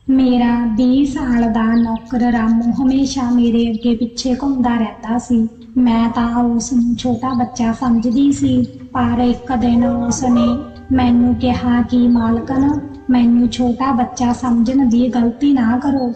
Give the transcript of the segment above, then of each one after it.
ਮੇਰਾ 20 ਸਾਲ ਦਾ ਨੌਕਰ ਰਾਮੂ ਹਮੇਸ਼ਾ ਮੇਰੇ ਅੱਗੇ ਪਿੱਛੇ ਘੁੰਮਦਾ ਰਹਿੰਦਾ ਸੀ। ਮੈਂ ਤਾਂ ਉਸ ਨੂੰ ਛੋਟਾ ਬੱਚਾ ਸਮਝਦੀ ਸੀ, ਪਰ ਇੱਕ ਦਿਨ ਉਸ ਨੇ ਮੈਨੂੰ ਕਿਹਾ ਕਿ ਮਾਲਕਨ, ਮੈਨੂੰ ਛੋਟਾ ਬੱਚਾ ਸਮਝਣ ਦੀ ਗਲਤੀ ਨਾ ਕਰੋ।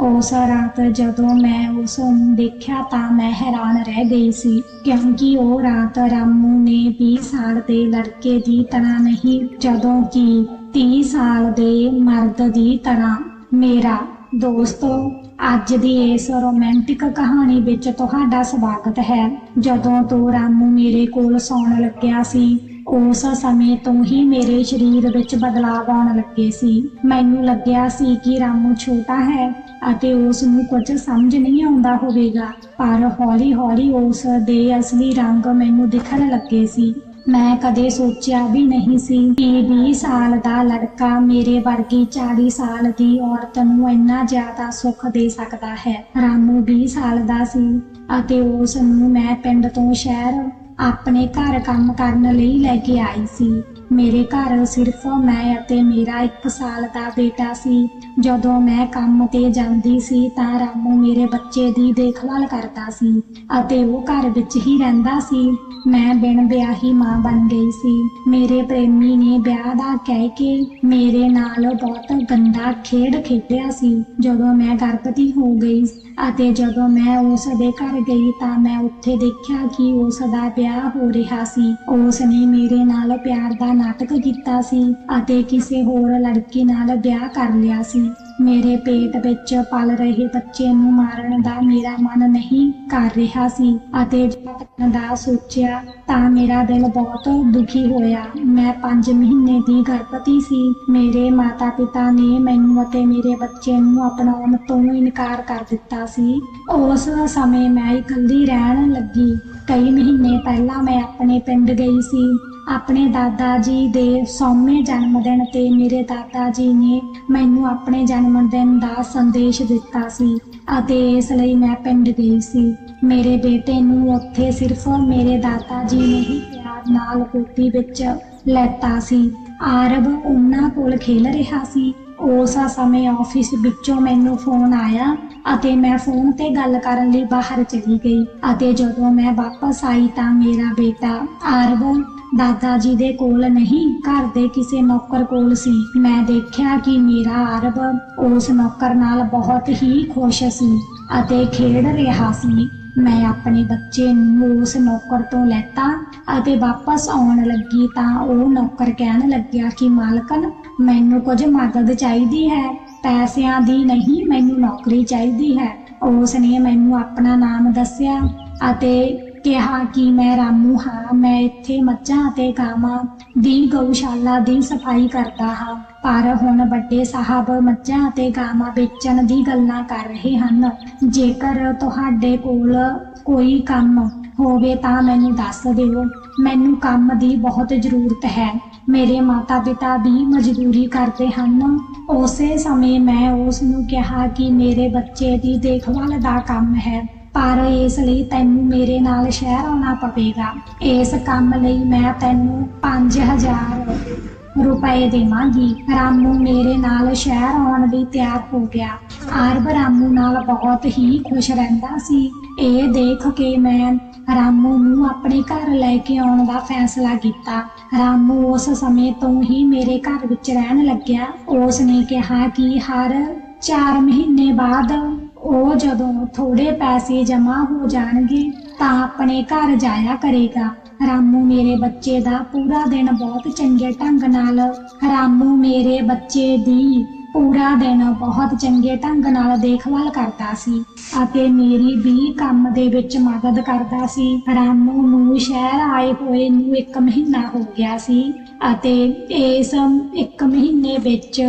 ਉਸ ਰਾਤ ਜਦੋਂ ਮੈਂ ਉਸ ਨੂੰ ਦੇਖਿਆ ਤਾਂ ਮੈਂ ਹੈਰਾਨ ਰਹਿ ਗਈ ਸੀ, ਕਿਉਂਕਿ ਉਹ ਰਾਤ ਰਾਮੂ ਨੇ 20 ਸਾਲ ਦੇ ਲੜਕੇ ਦੀ ਤਰ੍ਹਾਂ ਨਹੀਂ, ਜਦੋਂ ਕਿ 30 ਸਾਲ ਦੇ ਮਰਦ ਦੀ ਤਰ੍ਹਾਂ। ਮੇਰਾ ਦੋਸਤੋ, ਅੱਜ ਦੀ ਇਸ ਰੋਮਾਂਟਿਕ ਕਹਾਣੀ ਵਿੱਚ ਤੁਹਾਡਾ ਸਵਾਗਤ ਹੈ। ਜਦੋਂ ਤੋਂ ਰਾਮੂ ਮੇਰੇ ਕੋਲ ਸੌਣ ਲੱਗਿਆ ਸੀ, ਉਸ ਸਮੇਂ ਤੋਂ ਹੀ ਮੇਰੇ ਸਰੀਰ ਵਿੱਚ ਬਦਲਾਅ ਆਉਣ ਲੱਗੇ ਸੀ। ਮੈਨੂੰ ਲੱਗਿਆ ਸੀ ਕਿ ਰਾਮੂ ਛੋਟਾ ਹੈ ਅਤੇ ਉਸ ਨੂੰ ਕੁਝ ਸਮਝ ਨਹੀਂ ਆਉਂਦਾ ਹੋਵੇਗਾ, ਪਰ ਹੌਲੀ-ਹੌਲੀ ਉਸ ਦੇ ਅਸਲੀ ਰੰਗ ਮੈਨੂੰ ਦਿਖਣ ਲੱਗੇ ਸੀ। ਮੈਂ ਕਦੇ ਸੋਚਿਆ ਵੀ ਨਹੀਂ ਸੀ ਕਿ 20 ਸਾਲ ਦਾ ਲੜਕਾ ਮੇਰੇ ਵਰਗੀ 40 ਸਾਲ ਦੀ ਔਰਤ ਨੂੰ ਇੰਨਾ ਜ਼ਿਆਦਾ ਸੁੱਖ ਦੇ ਸਕਦਾ ਹੈ। ਰਾਮੂ 20 ਸਾਲ ਦਾ ਸੀ ਅਤੇ ਉਸ ਨੂੰ ਮੈਂ ਪਿੰਡ ਤੋਂ ਸ਼ਹਿਰ ਆਪਣੇ ਘਰ ਕੰਮ ਕਰਨ ਲਈ ਲੈ ਕੇ ਆਈ ਸੀ। ਮੇਰੇ ਘਰ ਸਿਰਫ ਮੈਂ ਅਤੇ ਮੇਰਾ 1 ਸਾਲ ਦਾ ਬੇਟਾ ਸੀ। ਜਦੋਂ ਮੈਂ ਕੰਮ ਤੇ ਜਾਂਦੀ ਸੀ ਤਾਂ ਰਾਮੂ ਮੇਰੇ ਬੱਚੇ ਦੀ ਦੇਖਭਾਲ ਕਰਦਾ ਸੀ ਅਤੇ ਉਹ ਘਰ ਵਿੱਚ ਹੀ ਰਹਿੰਦਾ ਸੀ। ਮੈਂ ਬਿਨ ਵਿਆਹੀ ਮਾਂ ਬਣ ਗਈ ਸੀ। ਮੇਰੇ ਪ੍ਰੇਮੀ ਨੇ ਵਿਆਹ ਦਾ ਕਹਿ ਕੇ ਮੇਰੇ ਨਾਲ ਬਹੁਤ ਗੰਦਾ ਖੇਡ ਖੇਡਿਆ ਸੀ। ਜਦੋਂ ਮੈਂ ਗਰਭਵਤੀ ਹੋ ਗਈ ਅਤੇ ਜਦੋਂ ਮੈਂ ਉਸ ਦੇ ਘਰ ਗਈ ਤਾਂ ਮੈਂ ਉੱਥੇ ਦੇਖਿਆ ਕਿ ਉਸ ਦਾ ਵਿਆਹ ਹੋ ਰਿਹਾ ਸੀ। ਉਸ ਨੇ ਮੇਰੇ ਨਾਲ ਪਿਆਰ ਦਾ ਨਾਟਕ ਕੀਤਾ ਸੀ ਅਤੇ ਕਿਸੇ ਹੋਰ ਲੜਕੀ ਨਾਲ ਵਿਆਹ ਕਰ ਲਿਆ ਸੀ। ਮੇਰੇ ਪੇਟ ਵਿੱਚ ਪਲ ਰਹੇ ਬੱਚੇ ਨੂੰ ਮਾਰਨ ਦਾ ਮੇਰਾ ਮਨ ਨਹੀਂ ਕਰ ਰਿਹਾ ਸੀ ਅਤੇ ਜਦ ਦਾ ਸੋਚਿਆ ਤਾਂ ਮੇਰਾ ਦਿਲ ਬਹੁਤ ਦੁਖੀ ਹੋਇਆ। ਮੈਂ 5 ਮਹੀਨੇ ਦੀ ਗਰਭਵਤੀ ਸੀ। ਮੇਰੇ ਮਾਤਾ ਪਿਤਾ ਨੇ ਮੈਨੂੰ ਅਤੇ ਮੇਰੇ ਬੱਚੇ ਨੂੰ ਅਪਣਾਉਣ ਤੋਂ ਇਨਕਾਰ ਕਰ ਦਿੱਤਾ ਸੀ। ਉਸ ਸਮੇਂ ਮੈਂ ਇਕੱਲੀ ਰਹਿਣ ਲੱਗੀ। ਕਈ ਮਹੀਨੇ ਪਹਿਲਾਂ ਮੈਂ ਆਪਣੇ ਪਿੰਡ ਗਈ ਸੀ। ਆਪਣੇ ਦਾਦਾ ਜੀ ਦੇ 100ਵੇਂ ਜਨਮ ਦਿਨ ਤੇ ਮੇਰੇ ਦਾਦਾ ਜੀ ਨੇ ਮੈਨੂੰ ਆਪਣੇ ਜਨਮ ਦਿਨ ਦਾ ਸੰਦੇਸ਼ ਦਿੱਤਾ ਸੀ ਅਤੇ ਇਸ ਲਈ ਮੈਂ ਪਿੰਡ ਗਈ ਸੀ। ਮੇਰੇ ਬੇਟੇ ਨੂੰ ਉੱਥੇ ਸਿਰਫ ਮੇਰੇ ਦਾਦਾ ਜੀ ਨੇ ਹੀ ਪਿਆਰ ਨਾਲ ਗੋਦੀ ਵਿੱਚ ਲੈਤਾ ਸੀ। ਆਰਵ ਉਹਨਾਂ ਕੋਲ ਖੇਲ ਰਿਹਾ ਸੀ। ਉਸ ਸਮੇਂ ਆਫਿਸ ਵਿੱਚੋਂ ਮੈਨੂੰ ਫੋਨ ਆਇਆ ਅਤੇ ਮੈਂ ਫੋਨ ਤੇ ਗੱਲ ਕਰਨ ਲਈ ਬਾਹਰ ਚਲੀ ਗਈ ਅਤੇ ਜਦੋਂ ਮੈਂ ਵਾਪਸ ਆਈ ਤਾਂ ਮੇਰਾ ਬੇਟਾ ਆਰਵ ਦਾਦਾ ਜੀ ਦੇ ਕੋਲ ਨਹੀਂ, ਘਰ ਦੇ ਕਿਸੇ ਨੌਕਰ ਕੋਲ ਸੀ। ਮੈਂ ਦੇਖਿਆ ਕਿ ਮੇਰਾ ਆਰਵ ਉਸ ਨੌਕਰ ਨਾਲ ਬਹੁਤ ਹੀ ਖੁਸ਼ ਸੀ ਅਤੇ ਖੇਡ ਰਿਹਾ ਸੀ। ਮੈਂ ਆਪਣੇ ਬੱਚੇ ਨੂੰ ਉਸ ਨੌਕਰ ਤੋਂ ਲੈਤਾ ਅਤੇ ਵਾਪਸ ਆਉਣ ਲੱਗੀ ਤਾਂ ਉਹ ਨੌਕਰ ਕਹਿਣ ਲੱਗਿਆ ਕਿ ਮਾਲਕਨ, ਮੈਨੂੰ ਕੁਝ ਮਦਦ ਚਾਹੀਦੀ ਹੈ, ਪੈਸਿਆਂ ਦੀ ਨਹੀਂ, ਮੈਨੂੰ ਨੌਕਰੀ ਚਾਹੀਦੀ ਹੈ। ਉਸ ਨੇ ਮੈਨੂੰ ਆਪਣਾ ਨਾਮ ਦੱਸਿਆ ਅਤੇ ਕਿਹਾ ਕਿ ਮੈਂ ਰਾਮੂ ਹਾਂ। ਮੈਂ ਇੱਥੇ ਮੱਝਾਂ ਅਤੇ ਗਾਵਾਂ ਦੀ ਗਊਸ਼ਾਲਾ ਦੀ ਸਫਾਈ ਕਰਦਾ ਹਾਂ, ਪਰ ਹੁਣ ਵੱਡੇ ਸਾਹਿਬ ਮੱਝਾਂ ਅਤੇ ਗਾਵਾਂ ਵੇਚਣ ਦੀ ਗੱਲਾਂ ਕਰ ਰਹੇ ਹਨ। ਜੇਕਰ ਤੁਹਾਡੇ ਕੋਲ ਕੋਈ ਕੰਮ ਹੋਵੇ ਤਾਂ ਮੈਨੂੰ ਦੱਸ ਦਿਓ। ਮੈਨੂੰ ਕੰਮ ਦੀ ਬਹੁਤ ਜ਼ਰੂਰਤ ਹੈ। ਮੇਰੇ ਮਾਤਾ ਪਿਤਾ ਵੀ ਮਜ਼ਦੂਰੀ ਕਰਦੇ ਹਨ। ਉਸੇ ਸਮੇਂ ਮੈਂ ਉਸ ਨੂੰ ਕਿਹਾ ਕਿ ਮੇਰੇ ਬੱਚੇ ਦੀ ਦੇਖਭਾਲ ਦਾ ਕੰਮ ਹੈ, ਪਰ ਇਸ ਲਈ ਤੈਨੂੰ ਮੇਰੇ ਨਾਲ ਸ਼ਹਿਰ ਆਉਣਾ ਪਵੇਗਾ। ਇਸ ਕੰਮ ਲਈ ਮੈਂ ਤੈਨੂੰ 5000 ਰੁਪਏ ਦੇਵਾਂਗੀ। ਰਾਮੂ ਮੇਰੇ ਨਾਲ ਸ਼ਹਿਰ ਆਉਣ ਲਈ ਤਿਆਰ ਹੋ ਗਿਆ। ਆਰਵ ਰਾਮੂ ਨਾਲ ਬਹੁਤ ਹੀ ਖੁਸ਼ ਰਹਿੰਦਾ ਸੀ। ਇਹ ਦੇਖ ਕੇ ਮੈਂ ਰਾਮੂ ਨੂੰ ਆਪਣੇ ਘਰ ਲੈ ਕੇ ਆਉਣ ਦਾ ਫੈਸਲਾ ਕੀਤਾ। ਰਾਮੂ ਉਸ ਸਮੇਂ ਤੋਂ ਹੀ ਮੇਰੇ ਘਰ ਵਿੱਚ ਰਹਿਣ ਲੱਗਿਆ। ਉਸ ਨੇ ਕਿਹਾ ਕਿ ਹਰ 4 ਮਹੀਨੇ ਬਾਅਦ ਉਹ ਜਦੋਂ ਥੋੜੇ ਪੈਸੇ ਜਮ੍ਹਾਂ ਹੋ ਜਾਣਗੇ ਤਾਂ ਆਪਣੇ ਘਰ ਜਾਇਆ ਕਰੇਗਾ। ਰਾਮੂ ਮੇਰੇ ਬੱਚੇ ਦਾ ਪੂਰਾ ਦਿਨ ਬਹੁਤ ਚੰਗੇ ਢੰਗ ਨਾਲ ਦੇਖਭਾਲ ਕਰਦਾ ਸੀ ਅਤੇ ਮੇਰੀ ਵੀ ਕੰਮ ਦੇ ਵਿੱਚ ਮਦਦ ਕਰਦਾ ਸੀ। ਰਾਮੂ ਨੂੰ ਸ਼ਹਿਰ ਆਏ ਹੋਏ ਨੂੰ 1 ਮਹੀਨਾ ਹੋ ਗਿਆ ਸੀ ਅਤੇ ਇਸ 1 ਮਹੀਨੇ ਵਿੱਚ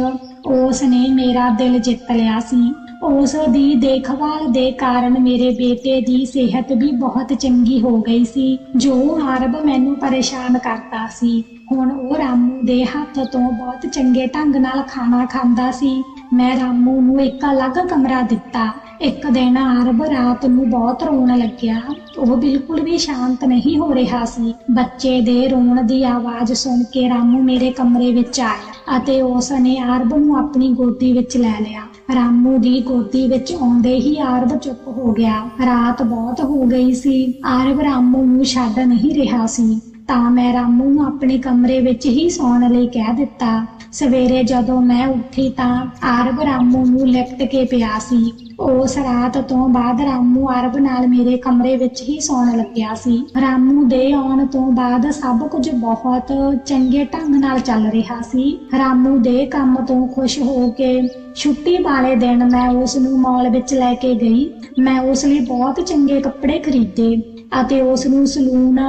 ਉਸ ਨੇ ਮੇਰਾ ਦਿਲ ਜਿੱਤ ਲਿਆ ਸੀ। ਉਸ ਦੀ ਦੇਖਭਾਲ ਦੇ ਕਾਰਨ ਮੇਰੇ ਬੇਟੇ ਦੀ ਸਿਹਤ ਵੀ ਬਹੁਤ ਚੰਗੀ ਹੋ ਗਈ ਸੀ। ਜੋ ਆਰਵ ਮੈਨੂੰ ਪਰੇਸ਼ਾਨ ਕਰਦਾ ਸੀ, ਹੁਣ ਉਹ ਰਾਮੂ ਦੇ ਹੱਥ ਤੋਂ ਬਹੁਤ ਚੰਗੇ ਢੰਗ ਨਾਲ ਖਾਣਾ ਖਾਂਦਾ ਸੀ। ਮੈਂ ਰਾਮੂ ਨੂੰ ਇੱਕ ਅਲੱਗ ਕਮਰਾ ਦਿੱਤਾ। ਇੱਕ ਦਿਨ ਆਰਵ ਰਾਤ ਨੂੰ ਬਹੁਤ ਰੋਣ ਲੱਗਿਆ। ਉਹ ਬਿਲਕੁਲ ਵੀ ਸ਼ਾਂਤ ਨਹੀਂ ਹੋ ਰਿਹਾ ਸੀ। ਬੱਚੇ ਦੇ ਰੋਣ ਦੀ ਆਵਾਜ਼ ਸੁਣ ਕੇ ਰਾਮੂ ਮੇਰੇ ਕਮਰੇ ਵਿੱਚ ਆਇਆ ਅਤੇ ਉਸ ਨੇ ਆਰਬ ਨੂੰ ਆਪਣੀ ਗੋਦੀ ਵਿੱਚ ਲੈ ਲਿਆ। ਰਾਮੂ ਦੀ ਗੋਦੀ ਵਿੱਚ ਆਉਂਦੇ ਹੀ ਆਰਬ ਚੁੱਪ ਹੋ ਗਿਆ। ਰਾਤ ਬਹੁਤ ਹੋ ਗਈ ਸੀ। ਆਰਬ ਰਾਮੂ ਨੂੰ ਛੱਡ ਨਹੀਂ ਰਿਹਾ ਸੀ, ਤਾਂ ਮੈਂ ਰਾਮੂ ਨੂੰ ਆਪਣੇ ਕਮਰੇ ਵਿੱਚ ਹੀ ਸੌਣ ਲਈ ਕਹਿ ਦਿੱਤਾ। ਸਵੇਰੇ ਜਦੋਂ ਮੈਂ ਉੱਠੀ ਤਾਂ ਆਰਬ ਰਾਮੂ ਨੂੰ ਲਿਪਟ ਕੇ ਪਿਆ ਸੀ। ਉਸ ਰਾਤ ਤੋਂ ਬਾਅਦ ਰਾਮੂ ਆਰਬ ਨਾਲ ਮੇਰੇ ਕਮਰੇ ਵਿੱਚ ਹੀ ਸੌਣ ਲੱਗਿਆ ਸੀ। ਰਾਮੂ ਦੇ ਆਉਣ ਤੋਂ ਬਾਅਦ ਸਭ ਕੁਝ ਬਹੁਤ ਚੰਗੇ ਢੰਗ ਨਾਲ ਚੱਲ ਰਿਹਾ ਸੀ। ਰਾਮੂ ਦੇ ਕੰਮ ਤੋਂ ਖੁਸ਼ ਹੋ ਕੇ ਛੁੱਟੀ ਵਾਲੇ ਦਿਨ ਮੈਂ ਉਸ ਨੂੰ ਮਾਲ ਵਿੱਚ ਲੈ ਕੇ ਗਈ। ਮੈਂ ਉਸ ਲਈ ਬਹੁਤ ਚੰਗੇ ਕੱਪੜੇ ਖਰੀਦੇ ਅਤੇ ਉਸ ਨੂੰ ਸਲੂਨ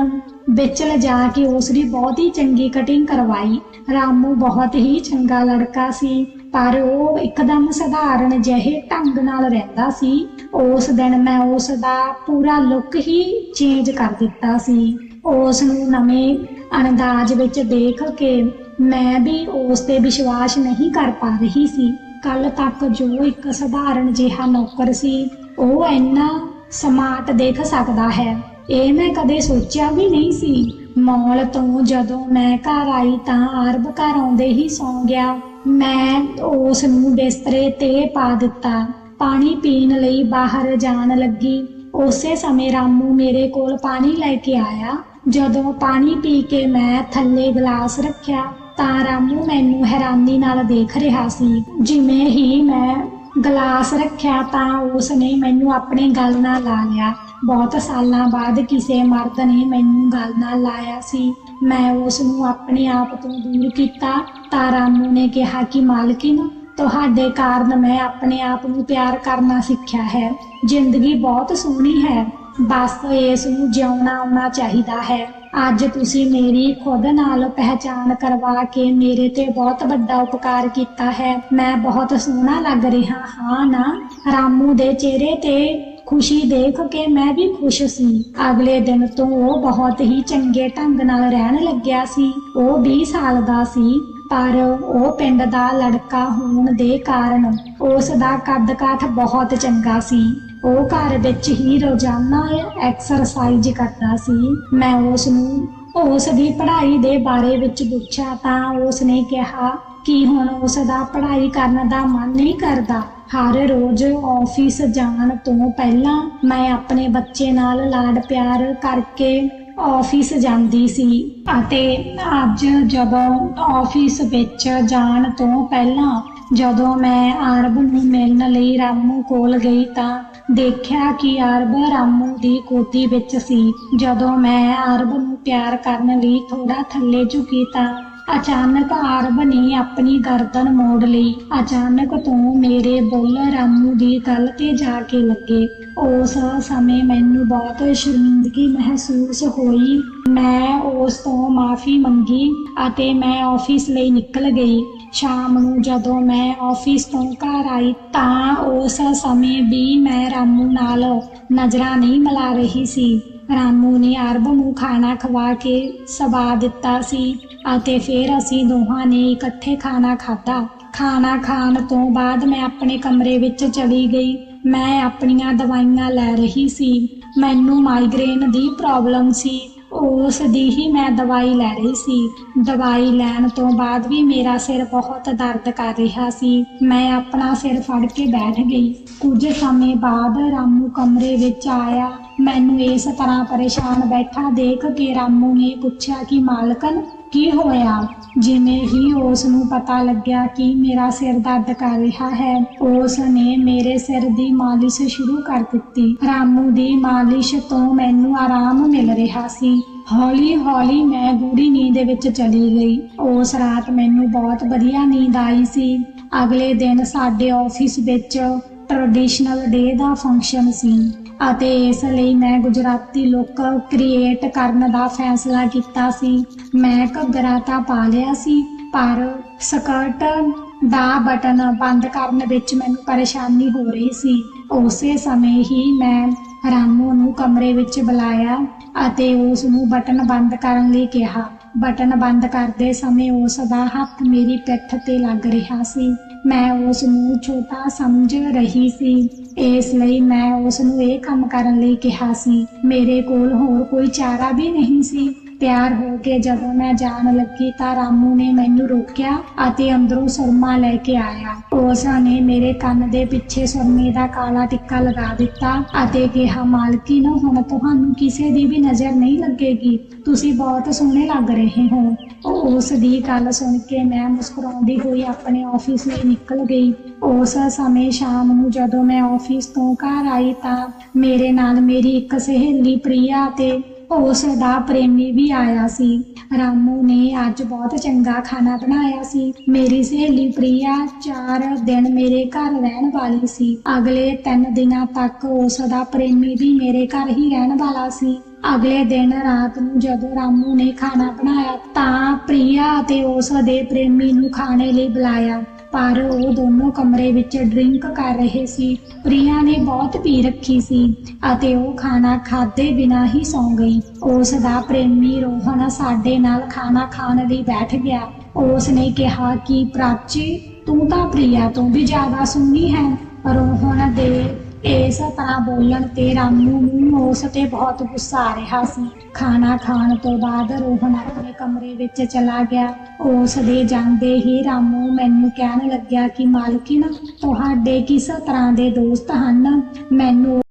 ਵਿੱਚ ਲਿਜਾ ਕੇ ਉਸ ਦੀ ਬਹੁਤ ਹੀ ਚੰਗੀ ਕਟਿੰਗ ਕਰਵਾਈ। ਰਾਮੂ ਬਹੁਤ ਹੀ ਚੰਗਾ ਲੜਕਾ ਸੀ, ਪਰ ਉਹ ਇੱਕਦਮ ਸਧਾਰਨ ਜਿਹੇ ਢੰਗ ਨਾਲ ਰਹਿੰਦਾ ਸੀ। ਉਸ ਦਿਨ ਮੈਂ ਉਸ ਦਾ ਪੂਰਾ ਲੁੱਕ ਹੀ ਚੇਂਜ ਕਰ ਦਿੱਤਾ ਸੀ। ਉਸ ਨੂੰ ਨਵੇਂ ਅੰਦਾਜ਼ ਵਿੱਚ ਦੇਖ ਕੇ ਮੈਂ ਵੀ ਉਸ ਤੇ ਵਿਸ਼ਵਾਸ ਨਹੀਂ ਕਰ ਪਾ ਰਹੀ ਸੀ। ਕੱਲ ਤੱਕ ਜੋ ਇੱਕ ਸਧਾਰਨ ਜਿਹਾ ਨੌਕਰ ਸੀ, ਉਹ ਇੰਨਾ ਸਮਾਰਟ ਦੇਖ ਸਕਦਾ ਹੈ, ਇਹ ਮੈਂ ਕਦੇ ਸੋਚਿਆ ਵੀ ਨਹੀਂ ਸੀ। ਮਾਲ ਤੋਂ ਜਦੋਂ ਮੈਂ ਘਰ ਆਈ ਤਾਂ ਆਰਬ ਘਰ ਆਉਂਦੇ ਹੀ ਸੌਂ ਗਿਆ। ਮੈਂ ਉਸ ਨੂੰ ਬਿਸਤਰੇ ਤੇ ਪਾ ਦਿੱਤਾ। ਪਾਣੀ ਪੀਣ ਲਈ ਬਾਹਰ ਜਾਣ ਲੱਗੀ। ਉਸੇ ਸਮੇਂ ਰਾਮੂ ਮੇਰੇ ਕੋਲ ਪਾਣੀ ਲੈ ਕੇ ਆਇਆ। ਜਦੋਂ ਪਾਣੀ ਪੀ ਕੇ ਮੈਂ ਥੱਲੇ ਗਲਾਸ ਰੱਖਿਆ ਤਾਂ ਰਾਮੂ ਮੈਨੂੰ ਹੈਰਾਨੀ ਨਾਲ ਦੇਖ ਰਿਹਾ ਸੀ। ਜਿਵੇਂ ਹੀ ਮੈਂ ਗਲਾਸ ਰੱਖਿਆ ਤਾਂ ਉਸ ਨੇ ਮੈਨੂੰ ਆਪਣੇ ਗਲ ਨਾਲ ਲਾ ਲਿਆ। ਬਹੁਤ ਸਾਲਾਂ ਬਾਅਦ ਕਿਸੇ ਮਰਦ ਨੇ ਮੈਨੂੰ ਗਲ ਨਾਲ ਲਾਇਆ ਸੀ। ਮੈਂ ਉਸ ਨੂੰ ਆਪਣੇ ਆਪ ਤੋਂ ਦੂਰ ਕੀਤਾ ਤਾਂ ਰਾਮੂ ਨੇ ਕਿਹਾ ਕਿ ਮਾਲਕਿਨ, ਤੁਹਾਡੇ ਕਾਰਨ ਮੈਂ ਆਪਣੇ ਆਪ ਨੂੰ ਪਿਆਰ ਕਰਨਾ ਸਿੱਖਿਆ ਹੈ। ਜ਼ਿੰਦਗੀ ਬਹੁਤ ਸੋਹਣੀ ਹੈ, ਬਸ ਇਸ ਨੂੰ ਜਿਉਣਾ ਆਉਣਾ ਚਾਹੀਦਾ ਹੈ। ਅੱਜ ਤੁਸੀਂ ਮੇਰੀ ਖੁਦ ਨਾਲ ਪਹਿਚਾਣ ਕਰਵਾ ਕੇ ਮੇਰੇ ਤੇ ਬਹੁਤ ਵੱਡਾ ਉਪਕਾਰ ਕੀਤਾ ਹੈ। ਮੈਂ ਬਹੁਤ ਸੋਹਣਾ ਲੱਗ ਰਿਹਾ ਹਾਂ ਨਾ? ਰਾਮੂ ਦੇ ਚਿਹਰੇ ਤੇ ਖੁਸ਼ੀ ਦੇਖ ਕੇ ਮੈਂ ਵੀ ਖੁਸ਼ ਸੀ। ਅਗਲੇ ਦਿਨ ਤੋਂ ਉਹ ਬਹੁਤ ਹੀ ਚੰਗੇ ਢੰਗ ਨਾਲ ਰਹਿਣ ਲੱਗਿਆ ਸੀ। ਉਹ 20 ਸਾਲ ਦਾ ਸੀ, ਪਰ ਉਹ ਪਿੰਡ ਦਾ ਲੜਕਾ ਹੋਣ ਦੇ ਕਾਰਨ ਉਸ ਦਾ ਕੱਦ ਕਾਠ ਬਹੁਤ ਚੰਗਾ ਸੀ। ਉਹ ਘਰ ਵਿੱਚ ਹੀ ਰੋਜ਼ਾਨਾ ਐਕਸਰਸਾਈਜ਼ ਕਰਦਾ ਸੀ। ਮੈਂ ਉਸ ਨੂੰ ਉਸ ਦੀ ਪੜ੍ਹਾਈ ਦੇ ਬਾਰੇ ਵਿੱਚ ਪੁੱਛਿਆ ਤਾਂ ਉਸ ਨੇ ਕਿਹਾ ਕਿ ਹੁਣ ਉਸ ਦਾ ਪੜ੍ਹਾਈ ਕਰਨ ਦਾ ਮਨ ਨਹੀਂ ਕਰਦਾ। ਹਰ ਰੋਜ਼ ਆਫਿਸ ਜਾਣ ਤੋਂ ਪਹਿਲਾਂ ਮੈਂ ਆਪਣੇ ਬੱਚੇ ਨਾਲ ਲਾਡ ਪਿਆਰ ਕਰਕੇ ਆਫਿਸ ਜਾਂਦੀ ਸੀ ਅਤੇ ਅੱਜ ਜਦੋਂ ਆਫਿਸ ਵਿੱਚ ਜਾਣ ਤੋਂ ਪਹਿਲਾਂ ਜਦੋਂ ਮੈਂ ਆਰਬ ਨੂੰ ਮਿਲਣ ਲਈ ਰਾਮੂ ਕੋਲ ਗਈ ਤਾਂ ਦੇਖਿਆ ਕਿ ਆਰਬ ਰਾਮੂ ਦੀ ਗੋਦੀ ਵਿੱਚ ਸੀ। ਜਦੋਂ ਮੈਂ ਆਰਬ ਨੂੰ ਪਿਆਰ ਕਰਨ ਲਈ ਥੋੜਾ ਥੱਲੇ ਝੁਕੀ ਤਾਂ ਅਚਾਨਕ ਆਰਬ ਨੇ ਆਪਣੀ ਗਰਦਨ ਮੋੜ ਲਈ। ਅਚਾਨਕ ਤੋਂ ਮੇਰੇ ਬੁੱਲ ਰਾਮੂ ਦੀ ਗੱਲ ਤੇ ਜਾ ਕੇ ਲੱਗੇ। ਉਸ ਸਮੇਂ ਮੈਨੂੰ ਬਹੁਤ ਸ਼ਰਮਿੰਦਗੀ ਮਹਿਸੂਸ ਹੋਈ। ਮੈਂ ਉਸ ਤੋਂ ਮਾਫੀ ਮੰਗੀ ਅਤੇ ਮੈਂ ਆਫਿਸ ਲਈ ਨਿਕਲ ਗਈ। ਸ਼ਾਮ ਨੂੰ ਜਦੋਂ ਮੈਂ ਆਫਿਸ ਤੋਂ ਘਰ ਆਈ ਤਾਂ ਉਸ ਸਮੇਂ ਵੀ ਮੈਂ ਰਾਮੂ ਨਾਲ ਨਜ਼ਰਾਂ ਨਹੀਂ ਮਿਲਾ ਰਹੀ ਸੀ। ਰਾਮੂ ਨੇ ਆਰਬ ਨੂੰ ਖਾਣਾ ਖਵਾ ਕੇ ਸਵਾ ਦਿੱਤਾ ਸੀ ਅਤੇ ਫਿਰ ਅਸੀਂ ਦੋਹਾਂ ਨੇ ਇਕੱਠੇ ਖਾਣਾ ਖਾਧਾ। ਖਾਣਾ ਖਾਣ ਤੋਂ ਬਾਅਦ ਮੈਂ ਆਪਣੇ ਕਮਰੇ ਵਿੱਚ ਚਲੀ ਗਈ। ਮੈਂ ਆਪਣੀਆਂ ਦਵਾਈਆਂ ਲੈ ਰਹੀ ਸੀ। ਮੈਨੂੰ ਮਾਈਗ੍ਰੇਨ ਦੀ ਪ੍ਰੋਬਲਮ ਸੀ, ਉਸ ਦੀ ਹੀ ਮੈਂ ਦਵਾਈ ਲੈ ਰਹੀ ਸੀ। ਦਵਾਈ ਲੈਣ ਤੋਂ ਬਾਅਦ ਵੀ ਮੇਰਾ ਸਿਰ ਬਹੁਤ ਦਰਦ ਕਰ ਰਿਹਾ ਸੀ। ਮੈਂ ਆਪਣਾ ਸਿਰ ਫੜ ਕੇ ਬੈਠ ਗਈ। ਕੁਝ ਸਮੇਂ ਬਾਅਦ ਰਾਮੂ ਕਮਰੇ ਵਿੱਚ ਆਇਆ। ਮੈਨੂੰ ਇਸ ਤਰ੍ਹਾਂ ਪਰੇਸ਼ਾਨ ਬੈਠਾ ਦੇਖ ਕੇ ਰਾਮੂ ਨੇ ਪੁੱਛਿਆ ਕਿ ਮਾਲਕਨ, ਕੀ ਹੋਇਆ? ਜਿਵੇਂ ਹੀ ਉਸ ਨੂੰ ਪਤਾ ਲੱਗਿਆ ਕਿ ਮੇਰਾ ਸਿਰ ਦਰਦ ਕਰ ਰਿਹਾ ਹੈ, ਉਸ ਨੇ ਮੇਰੇ ਸਿਰ ਦੀ ਮਾਲਿਸ਼ ਸ਼ੁਰੂ ਕਰ ਦਿੱਤੀ। ਰਾਮੂ ਦੀ ਮਾਲਿਸ਼ ਤੋਂ ਮੈਨੂੰ ਆਰਾਮ ਮਿਲ ਰਿਹਾ ਸੀ। ਹੌਲੀ ਹੌਲੀ ਮੈਂ ਗੂੜੀ ਨੀਂਦ ਵਿੱਚ ਚਲੀ ਗਈ। ਉਸ ਰਾਤ ਮੈਨੂੰ ਬਹੁਤ ਵਧੀਆ ਨੀਂਦ ਆਈ ਸੀ। ਅਗਲੇ ਦਿਨ ਸਾਡੇ ਆਫਿਸ ਵਿੱਚ ਟ੍ਰੈਡੀਸ਼ਨਲ ਡੇ ਦਾ ਫੰਕਸ਼ਨ ਸੀ ਅਤੇ ਇਸ ਲਈ ਮੈਂ ਗੁਜਰਾਤੀ ਲੁੱਕ ਕ੍ਰੀਏਟ ਕਰਨ ਦਾ ਫੈਸਲਾ ਕੀਤਾ ਸੀ। ਮੈਂ ਘੱਗਰਾ ਤਾਂ ਪਾ ਲਿਆ ਸੀ, ਪਰ ਸਕਰਟ ਦਾ ਬਟਨ ਬੰਦ ਕਰਨ ਵਿੱਚ ਮੈਨੂੰ ਪਰੇਸ਼ਾਨੀ ਹੋ ਰਹੀ ਸੀ। ਉਸੇ ਸਮੇਂ ਹੀ ਮੈਂ ਰਾਮੂ ਨੂੰ ਕਮਰੇ ਵਿੱਚ ਬੁਲਾਇਆ ਅਤੇ ਉਸ ਨੂੰ ਬਟਨ ਬੰਦ ਕਰਨ ਲਈ ਕਿਹਾ। ਬਟਨ ਬੰਦ ਕਰਦੇ ਸਮੇਂ ਉਸ ਦਾ ਹੱਥ ਮੇਰੀ ਪਿੱਠ ਤੇ ਲੱਗ ਰਿਹਾ ਸੀ। ਮੈਂ ਉਸ ਨੂੰ ਛੋਟਾ ਸਮਝ ਰਹੀ ਸੀ, ਇਸ ਲਈ ਮੈਂ ਉਸ ਨੂੰ ਇਹ ਕੰਮ ਕਰਨ ਲਈ ਕਿਹਾ ਸੀ। ਮੇਰੇ ਕੋਲ ਹੋਰ ਕੋਈ ਚਾਰਾ ਵੀ ਨਹੀਂ ਸੀ। ਤਿਆਰ ਹੋ ਕੇ ਜਦੋਂ ਮੈਂ ਜਾਣ ਲੱਗੀ ਤਾਂ ਰਾਮੂ ਨੇ ਮੈਨੂੰ ਰੋਕਿਆ ਅਤੇ ਅੰਦਰੋਂ ਸੁਰਮਾ ਲੈ ਕੇ ਆਇਆ। ਉਸ ਨੇ ਮੇਰੇ ਕੰਨ ਦੇ ਪਿੱਛੇ ਸੁਰਮੇ ਦਾ ਕਾਲਾ ਟਿੱਕਾ ਲਗਾ ਦਿੱਤਾ ਅਤੇ ਕਿਹਾ, ਮਾਲਕਿਨ, ਹੁਣ ਤੁਹਾਨੂੰ ਕਿਸੇ ਦੀ ਵੀ ਨਜ਼ਰ ਨਹੀਂ ਲੱਗੇਗੀ, ਤੁਸੀਂ ਬਹੁਤ ਸੋਹਣੇ ਲੱਗ ਰਹੇ ਹੋ। ਉਸ ਦੀ ਗੱਲ ਸੁਣ ਕੇ ਮੈਂ ਮੁਸਕਰਾਉਂਦੀ ਹੋਈ ਆਪਣੇ ਆਫਿਸ ਲਈ ਨਿਕਲ ਗਈ। ਉਸ ਸਮੇਂ ਸ਼ਾਮ ਨੂੰ ਜਦੋਂ ਮੈਂ ਆਫਿਸ ਤੋਂ ਘਰ ਆਈ ਤਾਂ ਮੇਰੇ ਨਾਲ ਮੇਰੀ ਇੱਕ ਸਹੇਲੀ ਪ੍ਰਿਆ ਤੇ ਉਸ ਦਾ ਪ੍ਰੇਮੀ ਵੀ ਆਇਆ ਸੀ। ਰਾਮੂ ਨੇ ਅੱਜ ਬਹੁਤ ਚੰਗਾ ਖਾਣਾ ਬਣਾਇਆ ਸੀ। ਮੇਰੀ ਸਹੇਲੀ ਪ੍ਰਿਆ 4 ਦਿਨ ਮੇਰੇ ਘਰ ਰਹਿਣ ਵਾਲੀ ਸੀ। ਅਗਲੇ 3 ਦਿਨਾਂ ਤੱਕ ਉਸ ਦਾ ਪ੍ਰੇਮੀ ਵੀ ਮੇਰੇ ਘਰ ਹੀ ਰਹਿਣ ਵਾਲਾ ਸੀ। ਅਗਲੇ ਦਿਨ ਰਾਤ ਨੂੰ ਜਦੋਂ ਰਾਮੂ ਨੇ ਖਾਣਾ ਬਣਾਇਆ ਤਾਂ ਪ੍ਰਿਆ ਅਤੇ ਉਸ ਦੇ ਪ੍ਰੇਮੀ ਨੂੰ ਖਾਣੇ ਲਈ ਬੁਲਾਇਆ, ਪਰ ਉਹ ਦੋਨੋਂ ਕਮਰੇ ਵਿੱਚ ਡਰਿੰਕ ਕਰ ਰਹੇ ਸੀ। ਪ੍ਰਿਆ ਨੇ ਬਹੁਤ ਪੀ ਰੱਖੀ ਸੀ ਅਤੇ ਉਹ ਖਾਣਾ ਖਾਧੇ ਬਿਨਾਂ ਹੀ ਸੌਂ ਗਈ। ਉਸ ਦਾ ਪ੍ਰੇਮੀ ਰੋਹਨ ਸਾਡੇ ਨਾਲ ਖਾਣਾ ਖਾਣ ਲਈ ਬੈਠ ਗਿਆ। ਉਸ ਨੇ ਕਿਹਾ ਕਿ ਪ੍ਰਾਚੀ, ਤੂੰ ਤਾਂ ਪ੍ਰਿਆ ਤੋਂ ਵੀ ਜ਼ਿਆਦਾ ਸੋਹਣੀ ਹੈ। ਰੋਹਨ ਦੇ ਇਸ ਤਰ੍ਹਾਂ ਬੋਲਣ ਤੇ ਰਾਮੂ ਨੂੰ ਉਸ ਤੇ ਬਹੁਤ ਗੁੱਸਾ ਆ ਰਿਹਾ ਸੀ। ਖਾਣਾ ਖਾਣ ਤੋਂ ਬਾਅਦ ਰੋਹਨ ਆਪਣੇ ਕਮਰੇ ਵਿੱਚ ਚਲਾ ਗਿਆ। ਉਸ ਦੇ ਜਾਂਦੇ ਹੀ ਰਾਮੂ ਮੈਨੂੰ ਕਹਿਣ ਲੱਗਿਆ ਕਿ ਮਾਲਕਿਨ, ਤੁਹਾਡੇ ਕਿਸ ਤਰ੍ਹਾਂ ਦੇ ਦੋਸਤ ਹਨ? ਮੈਨੂੰ